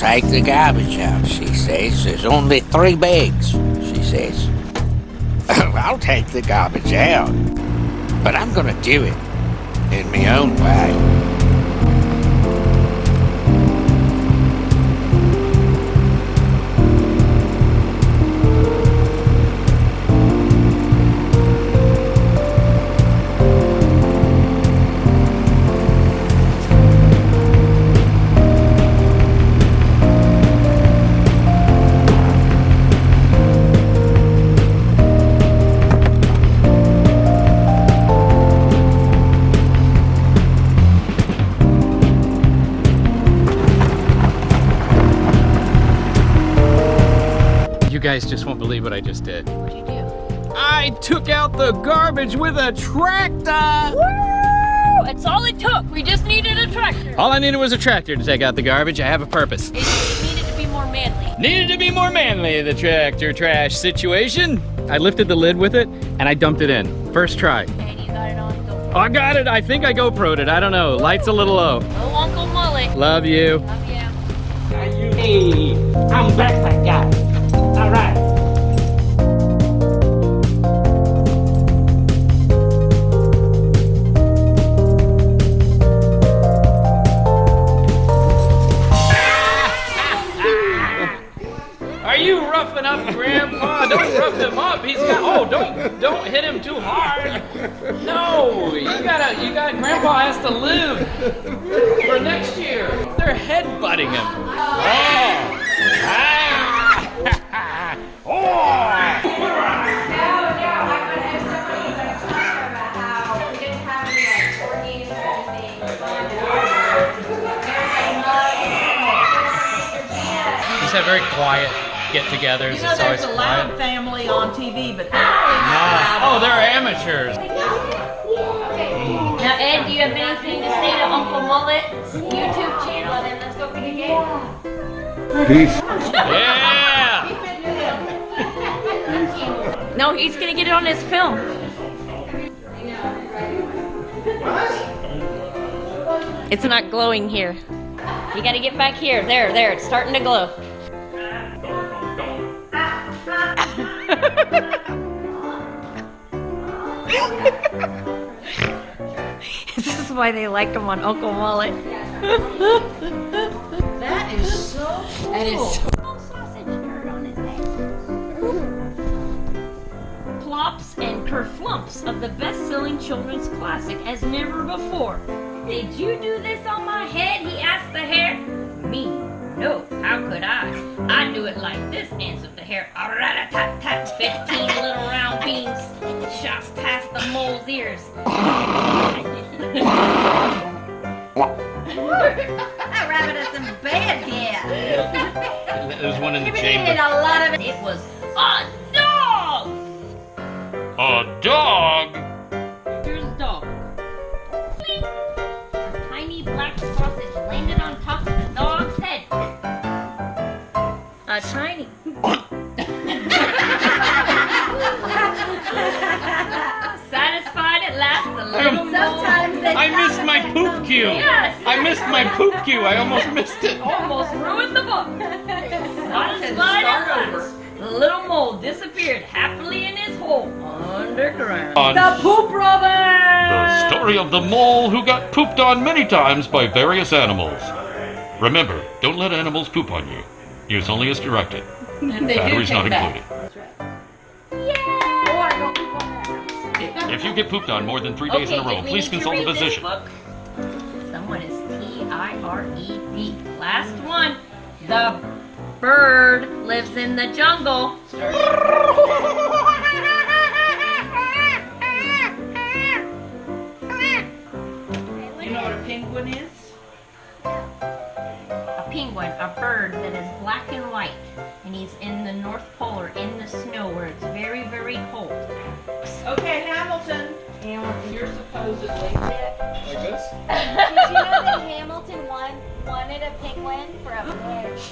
take the garbage out, she says. There's only 3 bags, she says. I'll take the garbage out, but I'm gonna do it in my own way. You guys just won't believe what I just did. What'd you do? I took out the garbage with a tractor! Woo! That's all it took. We just needed a tractor. All I needed was a tractor to take out the garbage. I have a purpose. It needed to be more manly. Needed to be more manly, the tractor trash situation. I lifted the lid with it and I dumped it in. First try. And you got it on GoPro. Oh, I got it. I think I GoPro'd it. I don't know. Light's a little low. Oh, Uncle Mullet. Love you. Love you. Hey, I'm back, my guy. All right. Are you roughing up Grandpa? Don't rough him up. He's got. Oh, don't hit him too hard. No, you got. Grandpa has to live for next year. They're headbutting him. Oh. Ah. Oh. These have very quiet get-togethers. You know, It's always there's a quiet. loud family on TV, but they're not Oh, they're amateurs. Now, Ed, do you have anything to say to Uncle Mullet's YouTube channel? And then let's go pick a game. Peace. Yeah. No, he's gonna get it on his film. It's not glowing here. You gotta get back here. There, it's starting to glow. This is why they like him on Uncle Mullet. That is so cool. That is so sausage dirt on his head. Plops and kerflumps of the best-selling children's classic as never before. Did you do this on my head? He asked the hare. Me? No, how could I? I do it like this, answered the hare. A-rat-a-tat-tat, 15 little round beans shots past the mole's ears. That rabbit has some bad hair. There's one in the He chamber. ate a lot of it. It was a dog! A dog? Here's a dog. A tiny black sausage landed on top of the dog's head. A tiny. Satisfied at last, the little Sometimes they I missed my poop cue. Yes. I missed my poop cue. I almost missed it. almost ruined the book. Satisfied at last, the little mole disappeared happily in his hole underground. The poop robber. The story of the mole who got pooped on many times by various animals. Remember, don't let animals poop on you. Use only as directed. Batteries not included. If you get pooped on more than 3 days in a row, please consult a physician. Someone is T-I-R-E-D. Last one. The bird lives in the jungle. You know what a penguin is? A penguin, a bird that is black and white, and he's in the North Pole or in the snow where it's very, very cold. Okay, Hamilton. You're supposedly Like this? Did you know that Hamilton wanted a penguin for a bridge?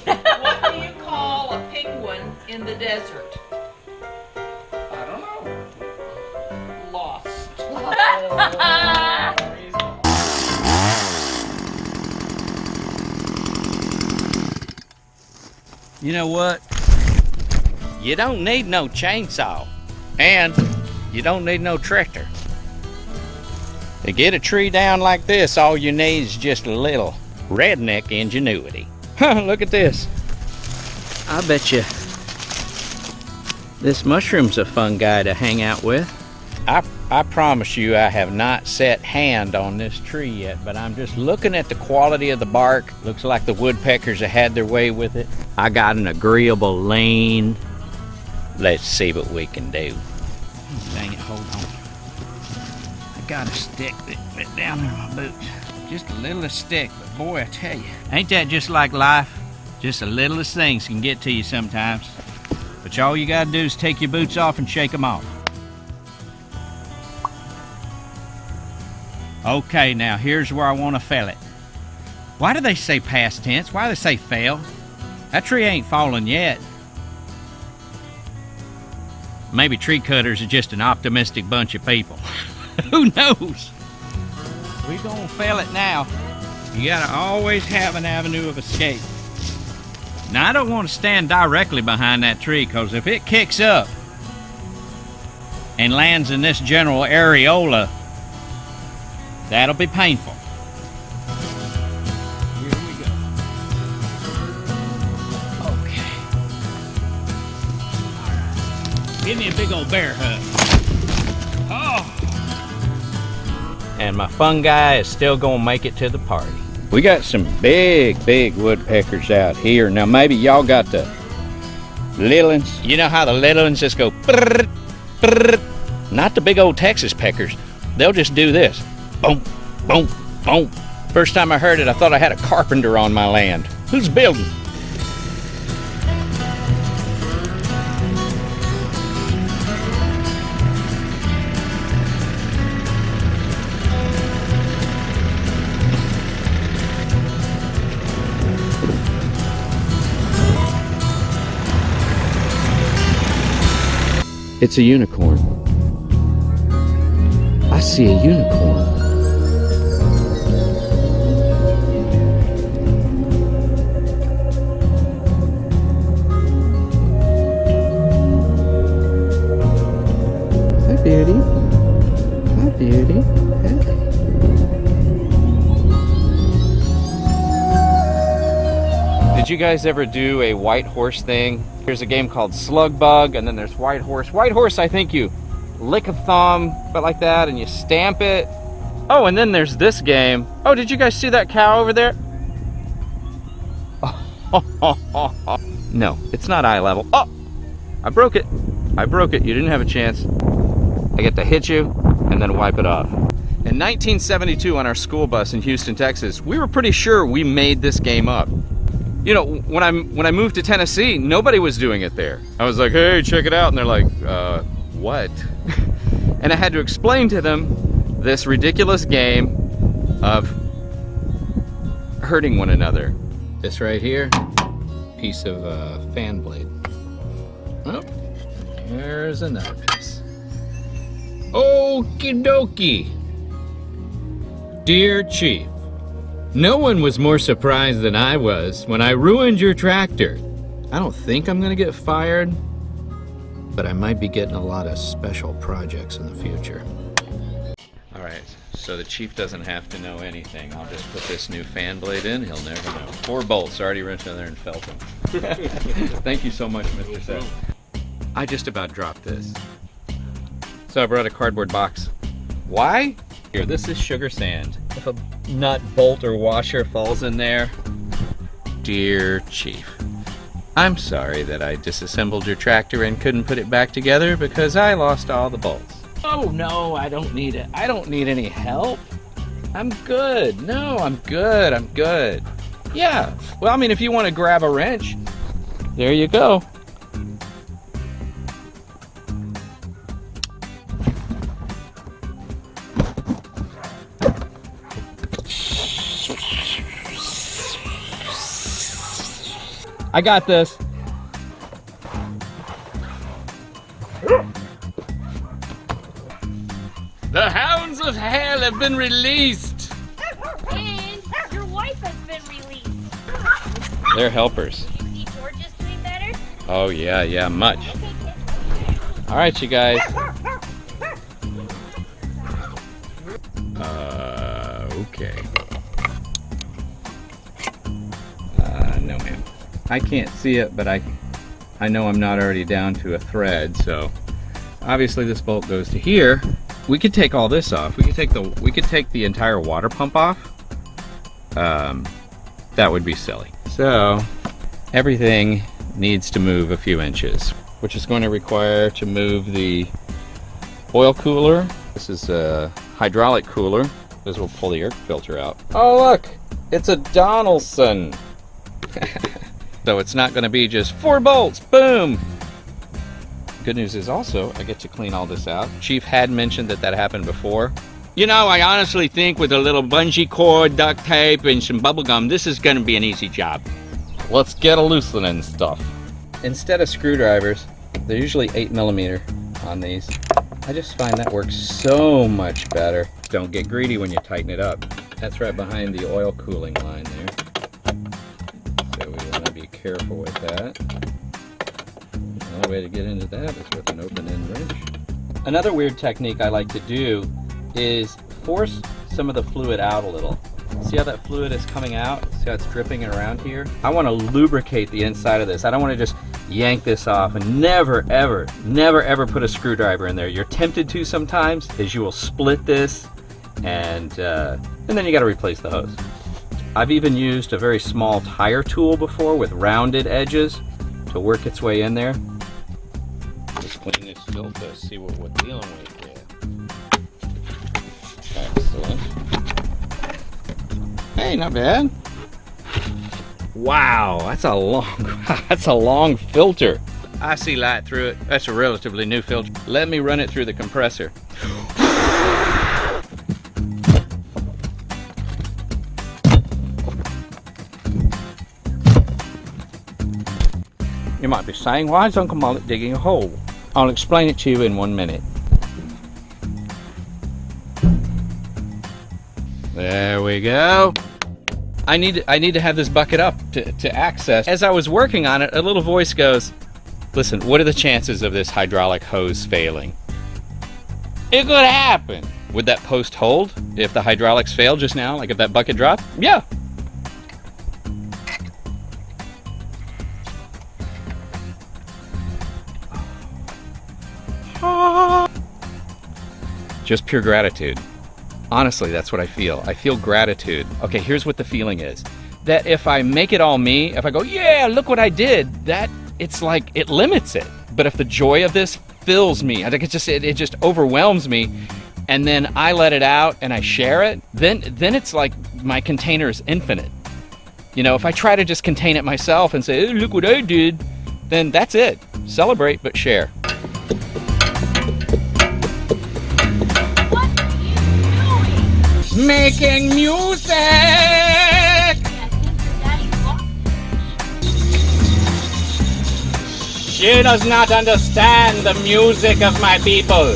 What do you call a penguin in the desert? I don't know. Lost. You know what? You don't need no chainsaw. And you don't need no tractor. To get a tree down like this, all you need is just a little redneck ingenuity. Look at this. I bet you this mushroom's a fun guy to hang out with. I promise you I have not set hand on this tree yet, but I'm just looking at the quality of the bark. Looks like the woodpeckers have had their way with it. I got an agreeable lean. Let's see what we can do. Dang it, hold on. I got a stick that went down in my boots. Just a littlest stick, but boy, I tell you, ain't that just like life? Just the littlest things can get to you sometimes. But all you gotta do is take your boots off and shake them off. Okay, now here's where I want to fell it. Why do they say past tense? Why do they say fail? That tree ain't fallen yet. Maybe tree cutters are just an optimistic bunch of people. Who knows? We gonna fell it now. You gotta always have an avenue of escape. Now I don't want to stand directly behind that tree, because if it kicks up and lands in this general areola, that'll be painful. Here we go. Okay. All right. Give me a big old bear hug. Oh. And my fun guy is still gonna make it to the party. We got some big woodpeckers out here. Now maybe y'all got the little ones. You know how the little ones just go brrr, brrr. Not the big old Texas peckers. They'll just do this. Boom, boom, boom. First time I heard it, I thought I had a carpenter on my land. Who's building? It's a unicorn. I see a unicorn. Hi, beauty. Hi, beauty. Hey. Did you guys ever do a white horse thing? There's a game called Slug Bug, and then there's White Horse. White Horse, I think you lick a thumb, but like that, and you stamp it. Oh, and then there's this game. Oh, did you guys see that cow over there? No, it's not eye level. Oh, I broke it. I broke it. You didn't have a chance. I get to hit you and then wipe it off. In 1972 on our school bus in Houston, Texas, we were pretty sure we made this game up. You know, when I moved to Tennessee, nobody was doing it there. I was like, hey, check it out. And they're like, what? And I had to explain to them this ridiculous game of hurting one another. This right here, piece of fan blade. Oh, there's another piece. Okie dokie. Dear Chief, no one was more surprised than I was when I ruined your tractor. I don't think I'm gonna get fired, but I might be getting a lot of special projects in the future. All right, so the chief doesn't have to know anything. I'll just put this new fan blade in, he'll never know. 4 bolts, already wrenched in there and felt them. Thank you so much, Mr. Seth. I just about dropped this. So I brought a cardboard box. Why? Here, this is sugar sand. If a nut, bolt, or washer falls in there, dear Chief, I'm sorry that I disassembled your tractor and couldn't put it back together because I lost all the bolts. Oh no, I don't need it. I don't need any help. I'm good. No, I'm good. I'm good. Yeah, well, I mean, if you want to grab a wrench, there you go. I got this. The hounds of hell have been released. And your wife has been released. They're helpers. You see George's dream Oh yeah, much. All right, you guys. Okay. No, ma'am. I can't see it, but I know I'm not already down to a thread, so obviously this bolt goes to here. We could take all this off. We could take the entire water pump off. That would be silly. So everything needs to move a few inches, which is going to require to move the oil cooler. This is a hydraulic cooler. This will pull the air filter out. Oh look, it's a Donaldson. So it's not going to be just 4 bolts, boom. Good news is also I get to clean all this out. Chief had mentioned that happened before. You know, I honestly think with a little bungee cord, duct tape, and some bubble gum, this is going to be an easy job. Let's get a loosening stuff. Instead of screwdrivers, they're usually 8mm on these. I just find that works so much better. Don't get greedy when you tighten it up. That's right behind the oil cooling line there. So we want to be careful with that. The only way to get into that is with an open-end wrench. Another weird technique I like to do is force some of the fluid out a little. See how that fluid is coming out? See how it's dripping around here? I want to lubricate the inside of this. I don't want to just yank this off and never ever put a screwdriver in there. You're tempted to sometimes, is you will split this and then you got to replace the hose. I've even used a very small tire tool before with rounded edges to work its way in there. Let's clean this filter, see what we're dealing with here. Excellent. Hey, not bad. Wow, that's a long filter. I see light through it. That's a relatively new filter. Let me run it through the compressor. You might be saying, why is Uncle Mullet digging a hole? I'll explain it to you in 1 minute. There we go. I need to have this bucket up to access. As I was working on it, a little voice goes, listen, what are the chances of this hydraulic hose failing? It could happen. Would that post hold if the hydraulics failed just now, like if that bucket dropped? Yeah. Just pure gratitude. Honestly, that's what I feel. I feel gratitude. Okay, here's what the feeling is. That if I make it all me, if I go, yeah, look what I did, that it's like, it limits it. But if the joy of this fills me, I think it just overwhelms me, and then I let it out and I share it, then it's like my container is infinite. You know, if I try to just contain it myself and say, hey, look what I did, then that's it. Celebrate, but share. Making music! She does not understand the music of my people.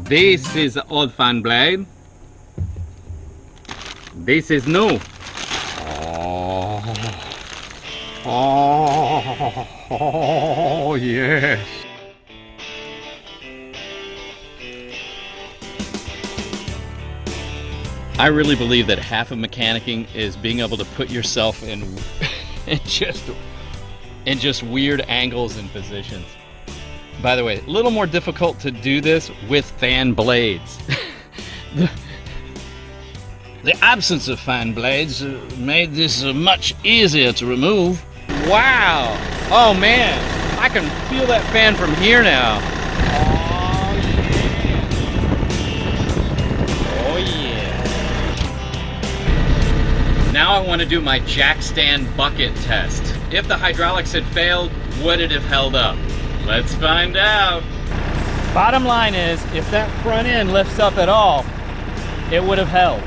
This is the old fan blade. This is new. Oh, yes. I really believe that half of mechanicking is being able to put yourself in just weird angles and positions. By the way, a little more difficult to do this with fan blades. The absence of fan blades made this much easier to remove. Wow! Oh man, I can feel that fan from here now. Oh yeah. Now I want to do my jack stand bucket test. If the hydraulics had failed, would it have held up? Let's find out. Bottom line is, if that front end lifts up at all, it would have held.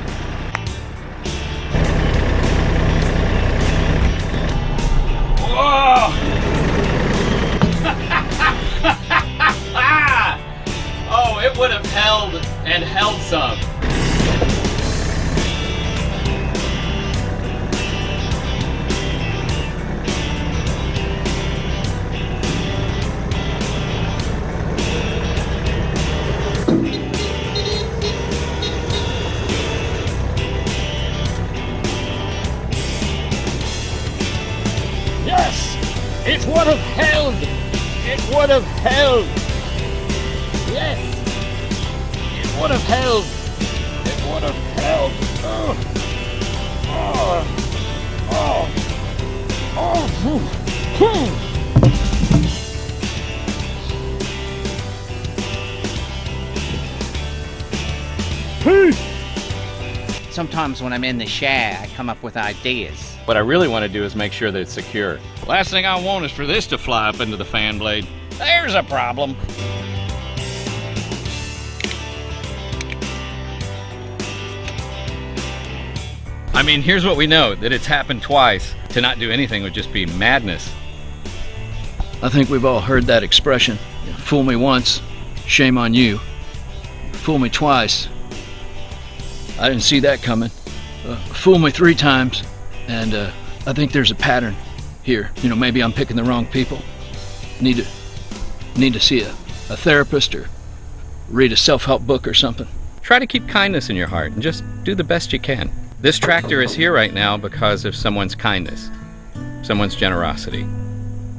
Oh Oh, it would have held and held some. Yes! It would have held! It would have held! Yes! It would have held! It would have held! Oh! Oh! Oh! Oh! Phew. Sometimes when I'm in the shower, I come up with ideas. What I really want to do is make sure that it's secure. Last thing I want is for this to fly up into the fan blade. There's a problem. I mean, here's what we know, that it's happened twice. To not do anything would just be madness. I think we've all heard that expression. Fool me once, shame on you. Fool me twice, I didn't see that coming. Fool me 3 times, and I think there's a pattern here. You know, maybe I'm picking the wrong people. Need to see a therapist or read a self-help book or something. Try to keep kindness in your heart and just do the best you can. This tractor is here right now because of someone's kindness, someone's generosity.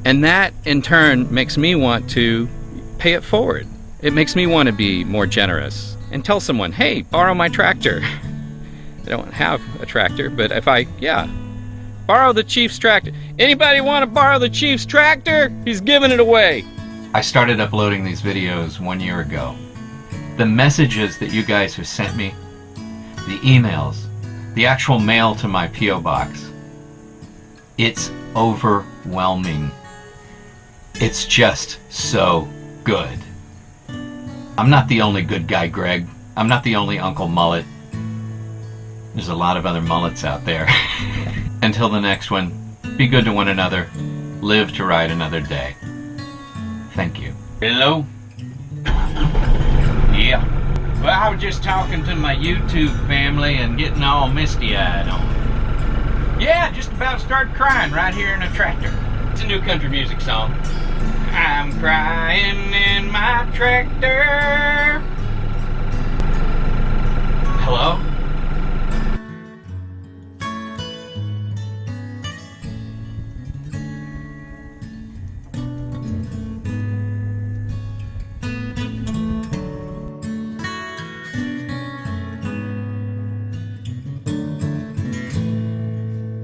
And that, in turn, makes me want to pay it forward. It makes me want to be more generous and tell someone, hey, borrow my tractor. I don't have a tractor, but if borrow the Chief's tractor. Anybody want to borrow the Chief's tractor? He's giving it away. I started uploading these videos 1 year ago. The messages that you guys have sent me, the emails, the actual mail to my P.O. box, it's overwhelming. It's just so good. I'm not the only good guy, Greg. I'm not the only Uncle Mullet. There's a lot of other mullets out there. Until the next one, be good to one another. Live to ride another day. Thank you. Hello? Yeah. Well, I was just talking to my YouTube family and getting all misty-eyed on it. Yeah, just about started crying right here in a tractor. It's a new country music song. I'm crying in my tractor.